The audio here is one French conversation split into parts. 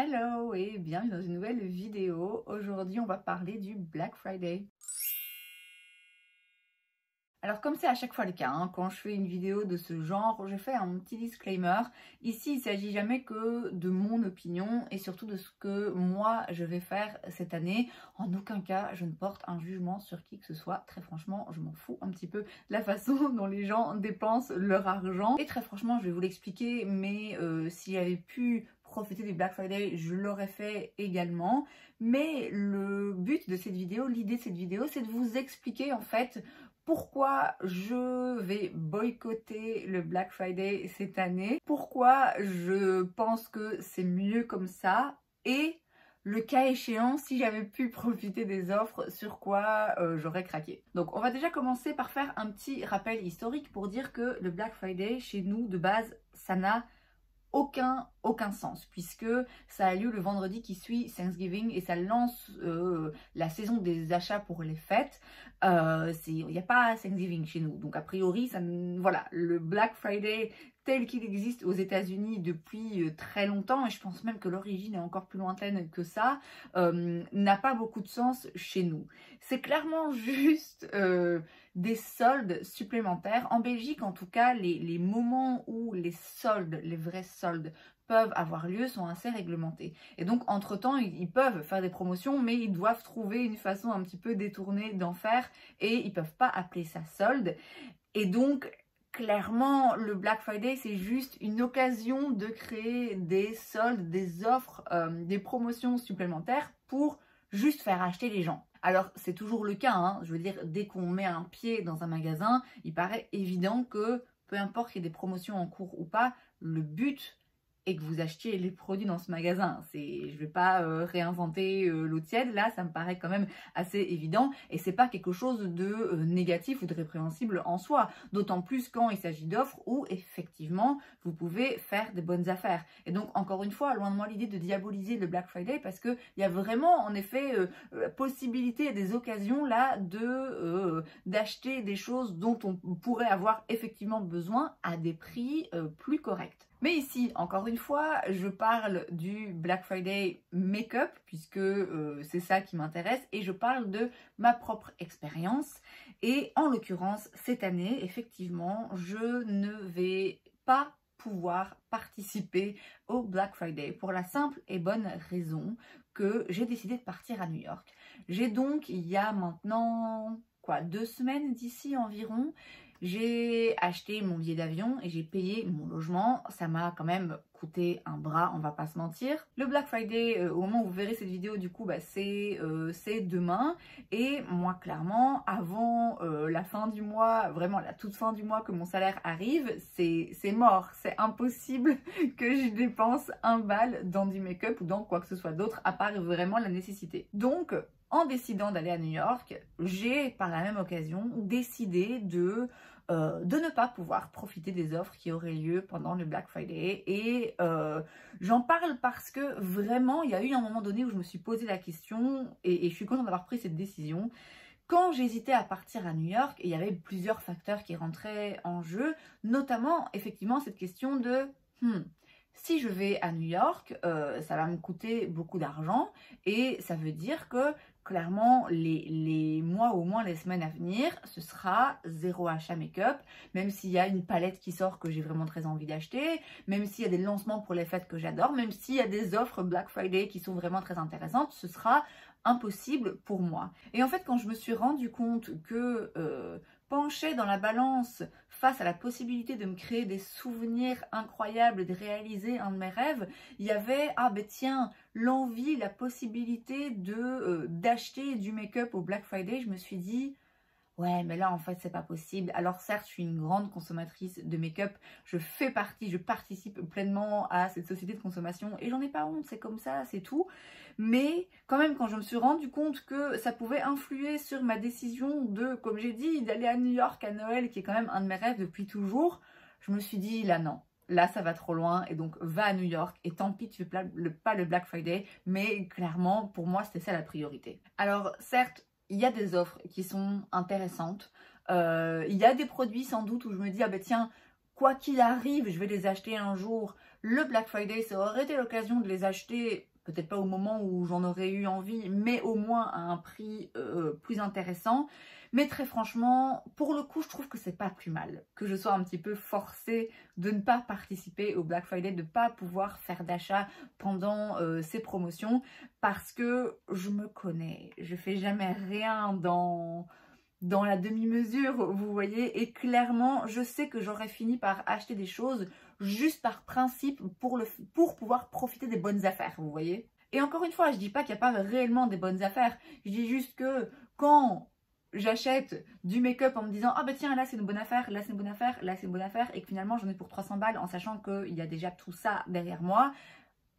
Hello et bienvenue dans une nouvelle vidéo. Aujourd'hui, on va parler du Black Friday. Alors comme c'est à chaque fois le cas, quand je fais une vidéo de ce genre, je fais un petit disclaimer. Ici, il ne s'agit jamais que de mon opinion et surtout de ce que moi je vais faire cette année. En aucun cas, je ne porte un jugement sur qui que ce soit. Très franchement, je m'en fous un petit peu de la façon dont les gens dépensent leur argent. Et très franchement, je vais vous l'expliquer, mais si j'avais pu profiter du Black Friday, je l'aurais fait également. Mais le but de cette vidéo, l'idée de cette vidéo, c'est de vous expliquer en fait pourquoi je vais boycotter le Black Friday cette année, pourquoi je pense que c'est mieux comme ça et le cas échéant, si j'avais pu profiter des offres, sur quoi j'aurais craqué. Donc on va déjà commencer par faire un petit rappel historique pour dire que le Black Friday chez nous de base, ça n'a aucun sens puisque ça a lieu le vendredi qui suit Thanksgiving et ça lance la saison des achats pour les fêtes. Il n'y a pas Thanksgiving chez nous, donc a priori voilà, le Black Friday tel qu'il existe aux États-Unis depuis très longtemps, et je pense même que l'origine est encore plus lointaine que ça, n'a pas beaucoup de sens chez nous. C'est clairement juste des soldes supplémentaires. En Belgique, en tout cas, les moments où les soldes, les vrais soldes, peuvent avoir lieu sont assez réglementés. Et donc, entre-temps, ils peuvent faire des promotions, mais ils doivent trouver une façon un petit peu détournée d'en faire et ils peuvent pas appeler ça solde. Et donc, clairement, le Black Friday, c'est juste une occasion de créer des soldes, des offres, des promotions supplémentaires pour juste faire acheter les gens. Alors, c'est toujours le cas, je veux dire, dès qu'on met un pied dans un magasin, il paraît évident que, peu importe qu'il y ait des promotions en cours ou pas, le but et que vous achetiez les produits dans ce magasin. Je ne vais pas réinventer l'eau tiède, là ça me paraît quand même assez évident et c'est pas quelque chose de négatif ou de répréhensible en soi, d'autant plus quand il s'agit d'offres où effectivement vous pouvez faire des bonnes affaires. Et donc encore une fois, loin de moi l'idée de diaboliser le Black Friday parce qu'il y a vraiment en effet la possibilité et des occasions là d'acheter des choses dont on pourrait avoir effectivement besoin à des prix plus corrects. Mais ici, encore une fois, je parle du Black Friday make-up puisque c'est ça qui m'intéresse et je parle de ma propre expérience. Et en l'occurrence, cette année, effectivement, je ne vais pas pouvoir participer au Black Friday pour la simple et bonne raison que j'ai décidé de partir à New York. J'ai donc, il y a maintenant, 2 semaines d'ici environ, j'ai acheté mon billet d'avion et j'ai payé mon logement. Ça m'a quand même coûté un bras, on va pas se mentir. Le Black Friday, au moment où vous verrez cette vidéo, du coup, c'est demain. Et moi, clairement, avant la fin du mois, vraiment la toute fin du mois que mon salaire arrive, c'est mort. C'est impossible que je dépense un bal dans du make-up ou dans quoi que ce soit d'autre, à part vraiment la nécessité. Donc, en décidant d'aller à New York, j'ai par la même occasion décidé de ne pas pouvoir profiter des offres qui auraient lieu pendant le Black Friday. Et j'en parle parce que vraiment, il y a eu un moment donné où je me suis posé la question et je suis contente d'avoir pris cette décision. Quand j'hésitais à partir à New York, il y avait plusieurs facteurs qui rentraient en jeu, notamment effectivement cette question de si je vais à New York, ça va me coûter beaucoup d'argent et ça veut dire que clairement les mois ou au moins les semaines à venir, ce sera zéro achat make-up, même s'il y a une palette qui sort que j'ai vraiment très envie d'acheter, même s'il y a des lancements pour les fêtes que j'adore, même s'il y a des offres Black Friday qui sont vraiment très intéressantes, ce sera impossible pour moi. Et en fait, quand je me suis rendu compte que pencher dans la balance face à la possibilité de me créer des souvenirs incroyables, de réaliser un de mes rêves, il y avait, tiens, l'envie, la possibilité d'acheter du make-up au Black Friday. Je me suis dit, ouais, mais là, en fait, c'est pas possible. Alors, certes, je suis une grande consommatrice de make-up. Je participe pleinement à cette société de consommation et j'en ai pas honte, c'est comme ça, c'est tout. Mais quand même, quand je me suis rendu compte que ça pouvait influer sur ma décision comme j'ai dit, d'aller à New York à Noël, qui est quand même un de mes rêves depuis toujours, je me suis dit, là, non. Là, ça va trop loin et donc va à New York et tant pis, tu fais pas le Black Friday, mais clairement, pour moi, c'était ça la priorité. Alors, certes, il y a des offres qui sont intéressantes. Il y a des produits sans doute où je me dis, tiens, quoi qu'il arrive, je vais les acheter un jour le Black Friday, ça aurait été l'occasion de les acheter, peut-être pas au moment où j'en aurais eu envie, mais au moins à un prix plus intéressant. Mais très franchement, pour le coup, je trouve que c'est pas plus mal que je sois un petit peu forcée de ne pas participer au Black Friday, de ne pas pouvoir faire d'achat pendant ces promotions, parce que je me connais, je fais jamais rien dans la demi-mesure, vous voyez, et clairement, je sais que j'aurais fini par acheter des choses juste par principe pour pouvoir profiter des bonnes affaires, vous voyez. Et encore une fois, je dis pas qu'il n'y a pas réellement des bonnes affaires, je dis juste que quand j'achète du make-up en me disant ah bah tiens là c'est une bonne affaire, là c'est une bonne affaire, là c'est une bonne affaire, et que finalement j'en ai pour 300 balles en sachant qu'il y a déjà tout ça derrière moi,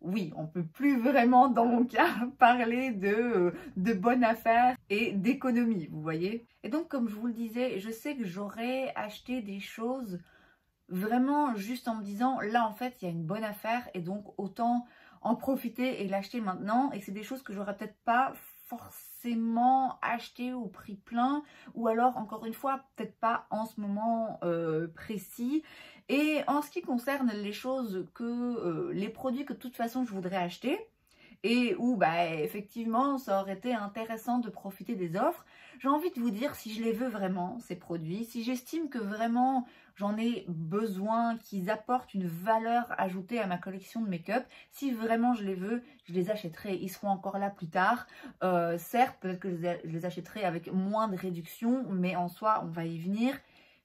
oui, on peut plus vraiment dans mon cas parler de bonne affaire et d'économie, vous voyez. Et donc comme je vous le disais, je sais que j'aurais acheté des choses vraiment juste en me disant là en fait il y a une bonne affaire et donc autant en profiter et l'acheter maintenant, et c'est des choses que j'aurais peut-être pas forcément acheté au prix plein, ou alors encore une fois peut-être pas en ce moment précis. Et en ce qui concerne les choses que les produits que de toute façon je voudrais acheter et où bah effectivement ça aurait été intéressant de profiter des offres, j'ai envie de vous dire, si je les veux vraiment ces produits, si j'estime que vraiment j'en ai besoin, qu'ils apportent une valeur ajoutée à ma collection de make-up, si vraiment je les veux, je les achèterai, ils seront encore là plus tard. Certes, peut-être que je les achèterai avec moins de réduction, mais en soi, on va y venir.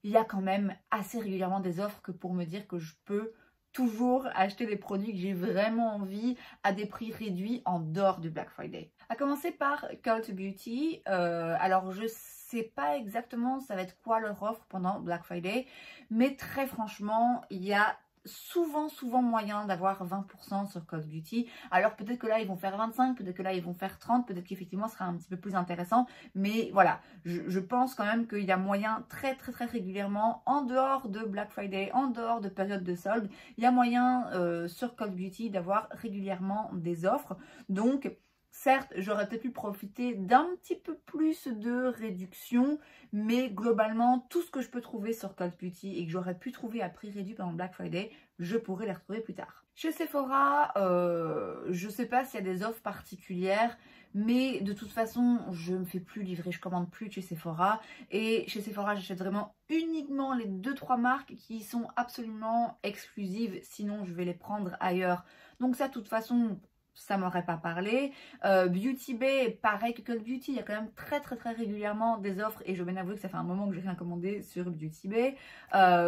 Il y a quand même assez régulièrement des offres que pour me dire que je peux toujours acheter des produits que j'ai vraiment envie à des prix réduits en dehors du Black Friday. À commencer par Cult Beauty. Alors je sais pas exactement ça va être quoi leur offre pendant Black Friday, mais très franchement il y a souvent moyen d'avoir 20% sur Cult Beauty. Alors peut-être que là ils vont faire 25, peut-être que là ils vont faire 30, peut-être qu'effectivement ce sera un petit peu plus intéressant, mais voilà, je pense quand même qu'il y a moyen très régulièrement, en dehors de Black Friday, en dehors de période de solde, il y a moyen sur Cult Beauty d'avoir régulièrement des offres. Donc certes, j'aurais peut-être pu profiter d'un petit peu plus de réduction, mais globalement, tout ce que je peux trouver sur Cult Beauty et que j'aurais pu trouver à prix réduit pendant Black Friday, je pourrais les retrouver plus tard. Chez Sephora, je ne sais pas s'il y a des offres particulières, mais de toute façon, je ne me fais plus livrer, je commande plus chez Sephora. Et chez Sephora, j'achète vraiment uniquement les 2-3 marques qui sont absolument exclusives, sinon je vais les prendre ailleurs. Donc ça, de toute façon, ça m'aurait pas parlé. Beauty Bay, pareil que Cult Beauty, il y a quand même très régulièrement des offres, et je vais avouer que ça fait un moment que j'ai rien commandé sur Beauty Bay.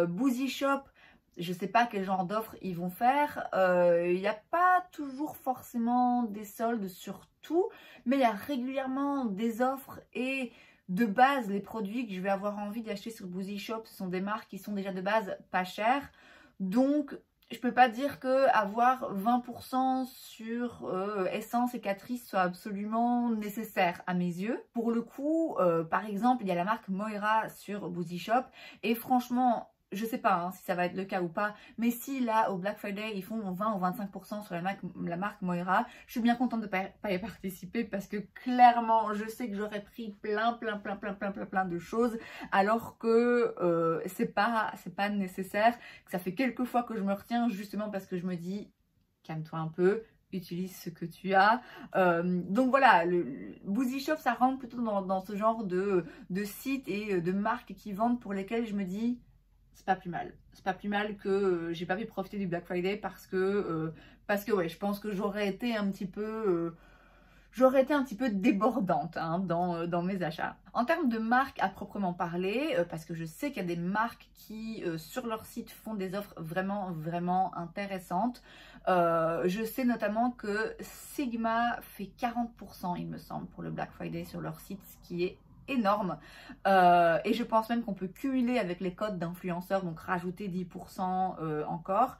Boozy Shop, je sais pas quel genre d'offres ils vont faire. Il n'y a pas toujours forcément des soldes sur tout, mais il y a régulièrement des offres, et de base les produits que je vais avoir envie d'acheter sur Boozy Shop, ce sont des marques qui sont déjà de base pas chères. Donc je peux pas dire que avoir 20% sur Essence et Catrice soit absolument nécessaire à mes yeux. Pour le coup, par exemple, il y a la marque Moira sur Boozy Shop, et franchement, je sais pas hein, si ça va être le cas ou pas, mais si là au Black Friday ils font 20 ou 25% sur la marque Moira, je suis bien contente de pas y participer, parce que clairement je sais que j'aurais pris plein de choses, alors que c'est pas nécessaire, que ça fait quelques fois que je me retiens, justement parce que je me dis calme-toi un peu, utilise ce que tu as. Donc voilà, le Boozy Shop ça rentre plutôt dans ce genre de sites et de marques qui vendent, pour lesquelles je me dis c'est pas plus mal. C'est pas plus mal que j'ai pas pu profiter du Black Friday, parce que ouais, je pense que j'aurais été un petit peu débordante hein, dans mes achats. En termes de marques à proprement parler, parce que je sais qu'il y a des marques qui sur leur site font des offres vraiment intéressantes. Je sais notamment que Sigma fait 40% il me semble pour le Black Friday sur leur site, ce qui est énorme, et je pense même qu'on peut cumuler avec les codes d'influenceurs, donc rajouter 10% encore.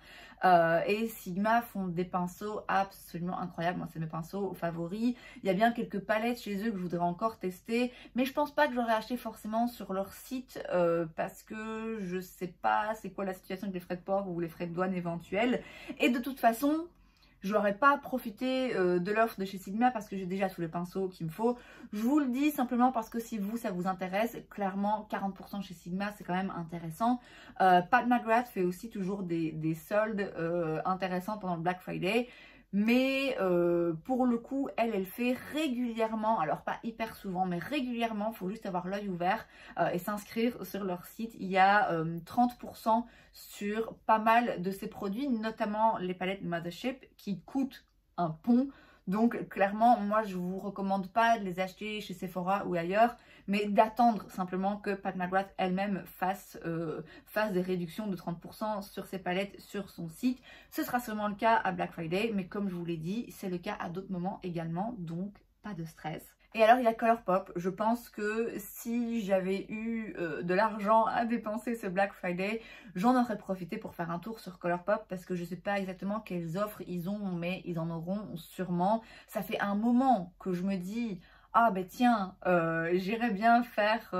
Et Sigma font des pinceaux absolument incroyables, moi c'est mes pinceaux favoris. Il y a bien quelques palettes chez eux que je voudrais encore tester, mais je pense pas que j'aurais acheté forcément sur leur site, parce que je sais pas c'est quoi la situation avec les frais de port ou les frais de douane éventuels, et de toute façon j'aurais pas profité de l'offre de chez Sigma parce que j'ai déjà tous les pinceaux qu'il me faut. Je vous le dis simplement parce que si vous, ça vous intéresse, clairement 40% chez Sigma, c'est quand même intéressant. Pat McGrath fait aussi toujours des soldes intéressants pendant le Black Friday. Mais pour le coup, elle fait régulièrement, alors pas hyper souvent, mais régulièrement, il faut juste avoir l'œil ouvert et s'inscrire sur leur site. Il y a 30% sur pas mal de ces produits, notamment les palettes Mothership qui coûtent un pont. Donc clairement, moi je vous recommande pas de les acheter chez Sephora ou ailleurs, mais d'attendre simplement que Pat McGrath elle-même fasse des réductions de 30% sur ses palettes sur son site. Ce sera sûrement le cas à Black Friday, mais comme je vous l'ai dit, c'est le cas à d'autres moments également, donc pas de stress. Et alors il y a Colourpop. Je pense que si j'avais eu de l'argent à dépenser ce Black Friday, j'en aurais profité pour faire un tour sur Colourpop parce que je ne sais pas exactement quelles offres ils ont, mais ils en auront sûrement. Ça fait un moment que je me dis... Ah ben tiens, j'irais bien faire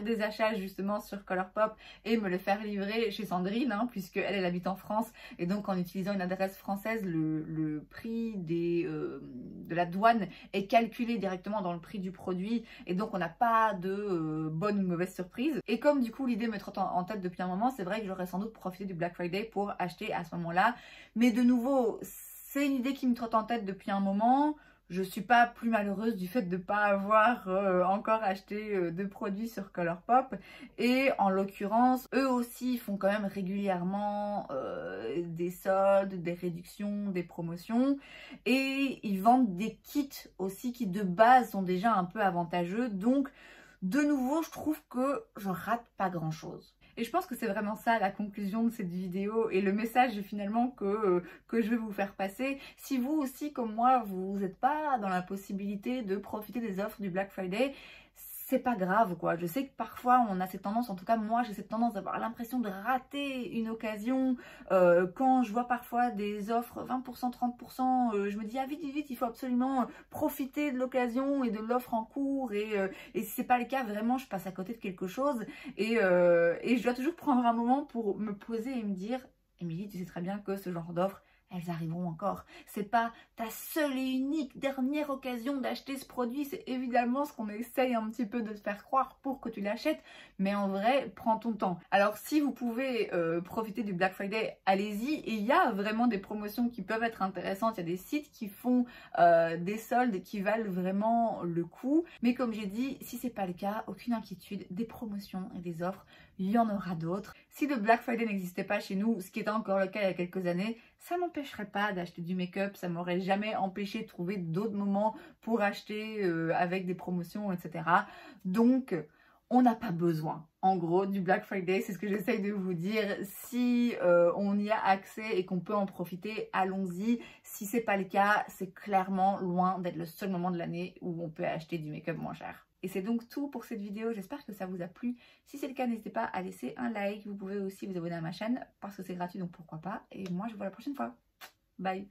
des achats justement sur Colourpop et me le faire livrer chez Sandrine, hein, puisque elle habite en France. Et donc en utilisant une adresse française, le prix de la douane est calculé directement dans le prix du produit. Et donc on n'a pas de bonne ou mauvaise surprise. Et comme du coup l'idée me trotte en tête depuis un moment, c'est vrai que j'aurais sans doute profité du Black Friday pour acheter à ce moment-là. Mais de nouveau, c'est une idée qui me trotte en tête depuis un moment. Je suis pas plus malheureuse du fait de ne pas avoir encore acheté de produits sur Colourpop. Et en l'occurrence, eux aussi font quand même régulièrement des soldes, des réductions, des promotions. Et ils vendent des kits aussi qui de base sont déjà un peu avantageux. Donc de nouveau, je trouve que je rate pas grand chose. Et je pense que c'est vraiment ça la conclusion de cette vidéo et le message finalement que je vais vous faire passer. Si vous aussi, comme moi, vous n'êtes pas dans la possibilité de profiter des offres du Black Friday, c'est pas grave quoi. Je sais que parfois on a cette tendance, en tout cas moi j'ai cette tendance d'avoir l'impression de rater une occasion. Quand je vois parfois des offres 20%, 30%, je me dis ah vite, vite, vite, il faut absolument profiter de l'occasion et de l'offre en cours. Et si c'est pas le cas, vraiment je passe à côté de quelque chose. Et je dois toujours prendre un moment pour me poser et me dire Émilie, tu sais très bien que ce genre d'offre, elles arriveront encore. C'est pas ta seule et unique dernière occasion d'acheter ce produit. C'est évidemment ce qu'on essaye un petit peu de te faire croire pour que tu l'achètes. Mais en vrai, prends ton temps. Alors si vous pouvez profiter du Black Friday, allez-y. Et il y a vraiment des promotions qui peuvent être intéressantes. Il y a des sites qui font des soldes qui valent vraiment le coup. Mais comme j'ai dit, si c'est pas le cas, aucune inquiétude. Des promotions et des offres, il y en aura d'autres. Si le Black Friday n'existait pas chez nous, ce qui était encore le cas il y a quelques années, ça m'empêcherait pas d'acheter du make-up, ça m'aurait jamais empêché de trouver d'autres moments pour acheter avec des promotions, etc. Donc, on n'a pas besoin, en gros, du Black Friday, c'est ce que j'essaye de vous dire. Si on y a accès et qu'on peut en profiter, allons-y. Si c'est pas le cas, c'est clairement loin d'être le seul moment de l'année où on peut acheter du make-up moins cher. Et c'est donc tout pour cette vidéo, j'espère que ça vous a plu. Si c'est le cas, n'hésitez pas à laisser un like. Vous pouvez aussi vous abonner à ma chaîne parce que c'est gratuit, donc pourquoi pas. Et moi, je vous vois la prochaine fois. Bye!